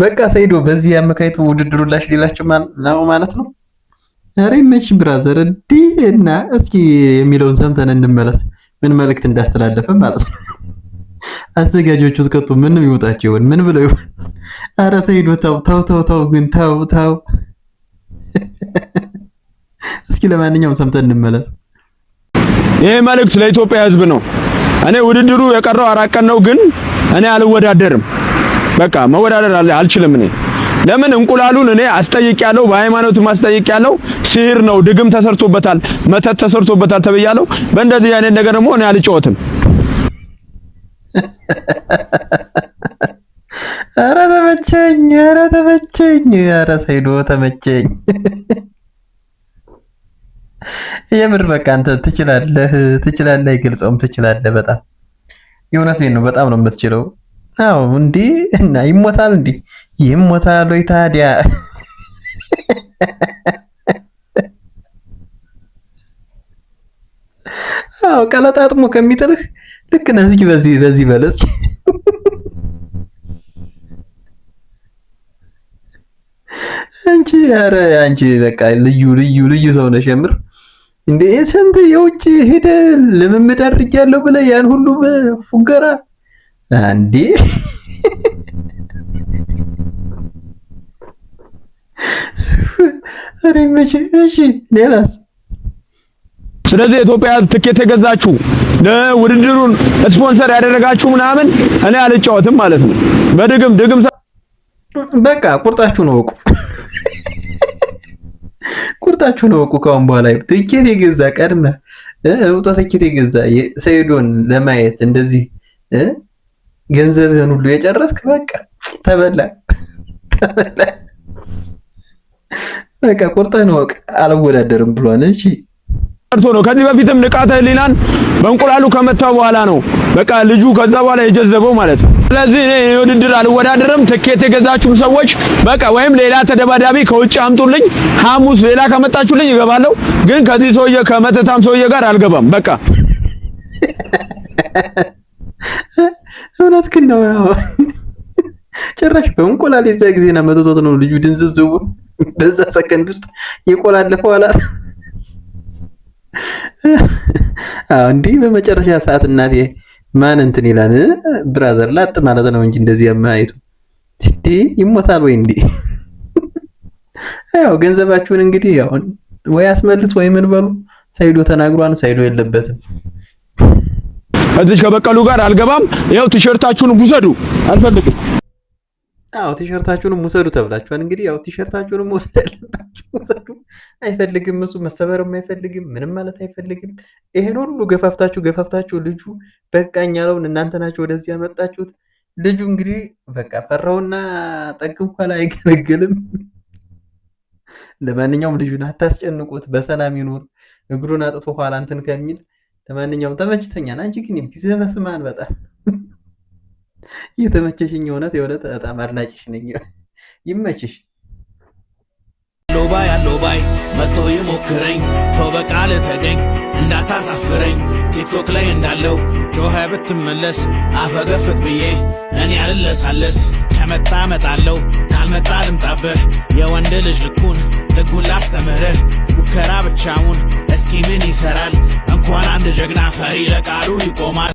በቃ ሰይዶ በዚህ ያመካይቱ ውድድሩን ላሽሊላችሁ ነው ማለት ነው። ኧረ ይመች ብራዘር እና እስኪ የሚለውን ሰምተን እንመለስ። ምን መልእክት እንዳስተላለፈ ማለት ነው። አዘጋጆቹ እስከቱ ምንም ይወጣቸው ይሆን? ምን ብለው ይሆን? ኧረ ሰይዶ ተው ግን ተው። እስኪ ለማንኛውም ሰምተን እንመለስ። ይሄ መልእክት ለኢትዮጵያ ሕዝብ ነው። እኔ ውድድሩ የቀረው 4 ቀን ነው፣ ግን እኔ አልወዳደርም። በቃ መወዳደር አልችልም። እኔ ለምን እንቁላሉን እኔ አስጠይቄያለሁ፣ በሃይማኖት ማስጠይቄያለሁ። ሲህር ነው፣ ድግም ተሰርቶበታል፣ መተት ተሰርቶበታል ተብያለሁ። በእንደዚህ አይነት ነገር ደግሞ እኔ አልጫወትም። ኧረ ተመቸኝ። ኧረ ሰይዶ ተመቸኝ። የምር በቃ አንተ ትችላለህ፣ አይገልጸውም። ትችላለህ በጣም የእውነቴን ነው። በጣም ነው የምትችለው። አዎ እንዴ! እና ይሞታል እንዴ? ይሞታል ወይ ታዲያ? አዎ ቀለጣጥሞ ከሚጥልህ ልክ ነህ። እስኪ በዚህ በለስ አንቺ በቃ ልዩ ሰው ነሽ የምር። እንዴ ስንት የውጭ ሄደ ልምምድ አድርጌያለሁ ብለህ ያን ሁሉ ፉገራ አንዴ አሬመቼ። እሺ ሌላስ? ስለዚህ ኢትዮጵያ ትኬት የገዛችሁ ለውድድሩን ስፖንሰር ያደረጋችሁ ምናምን እኔ አልጫወትም ማለት ነው። በድግም በቃ ቁርጣችሁን ወቁ። ከአሁን በኋላ ትኬት የገዛ ቀድመ ትኬት የገዛ ሰይዶን ለማየት እንደዚህ ገንዘብህን ሁሉ የጨረስክ በቃ ተበላ። በቃ ቁርጠህን ወቅ። አልወዳደርም ብሏል። እሺ አርቶ ነው። ከዚህ በፊትም ንቃተ ህሊናን በእንቁላሉ ከመታው በኋላ ነው በቃ ልጁ ከዛ በኋላ የጀዘበው ማለት ነው። ስለዚህ እኔ ውድድር አልወዳደርም። ትኬት የገዛችሁ ሰዎች በቃ ወይም ሌላ ተደባዳቢ ከውጭ አምጡልኝ። ሐሙስ ሌላ ከመጣችሁልኝ እገባለሁ። ግን ከዚህ ሰውዬ ከመተታም ሰውዬ ጋር አልገባም። በቃ እውነት ግን ነው። ያው ጭራሽ በእንቁላል የዛ ጊዜና መተቶት ነው ልጁ ድንዝዝቡ በዛ ሰከንድ ውስጥ የቆላለፈው አላ እንዲህ በመጨረሻ ሰዓት እናቴ ማን እንትን ይላል ብራዘር ላጥ ማለት ነው እንጂ እንደዚህ ያማይቱ ሲዲ ይሞታል ወይ እንዴ? ያው ገንዘባችሁን እንግዲህ ያው ወይ አስመልስ ወይ ምን በሉ። ሰይዶ ተናግሯን፣ ሰይዶ የለበትም። እዚህ ከበቀሉ ጋር አልገባም። ያው ቲሸርታችሁን ውሰዱ፣ አልፈልግም። አዎ ቲሸርታችሁንም ውሰዱ ተብላችኋል። እንግዲህ ያው ቲሸርታችሁንም ወስድ ያለባችሁ ውሰዱ። አይፈልግም፣ እሱ መሰበርም አይፈልግም፣ ምንም ማለት አይፈልግም። ይሄን ሁሉ ገፋፍታችሁ ልጁ በቃኝ ያለውን እናንተ ናችሁ ወደዚህ ያመጣችሁት። ልጁ እንግዲህ በቃ ፈራውና ጠግ እንኳን አይገለገልም። ለማንኛውም ልጁን አታስጨንቁት፣ በሰላም ይኖር፣ እግሩን አጥቶ ኋላ እንትን ከሚል። ለማንኛውም ተመችተኛል። አንቺ ግን ቢዝነስማን በጣም የተመቸሽኝ የሆነት በጣም አድናቂሽ ነኝ። ይመችሽ። ያለው ባይ መቶ ይሞክረኝ ተው በቃል ተገኝ እንዳታሳፍረኝ። ቲክቶክ ላይ እንዳለው ጮኸ ብትመለስ አፈገፍግ ብዬ እኔ አልለሳለስ። ከመጣ መጣለው ካልመጣ ልምጣብህ። የወንድ ልጅ ልኩን ላስተምርህ። ፉከራ ብቻውን እስኪ ምን ይሰራል? እንኳን አንድ ጀግና ፈሪ ለቃሉ ይቆማል።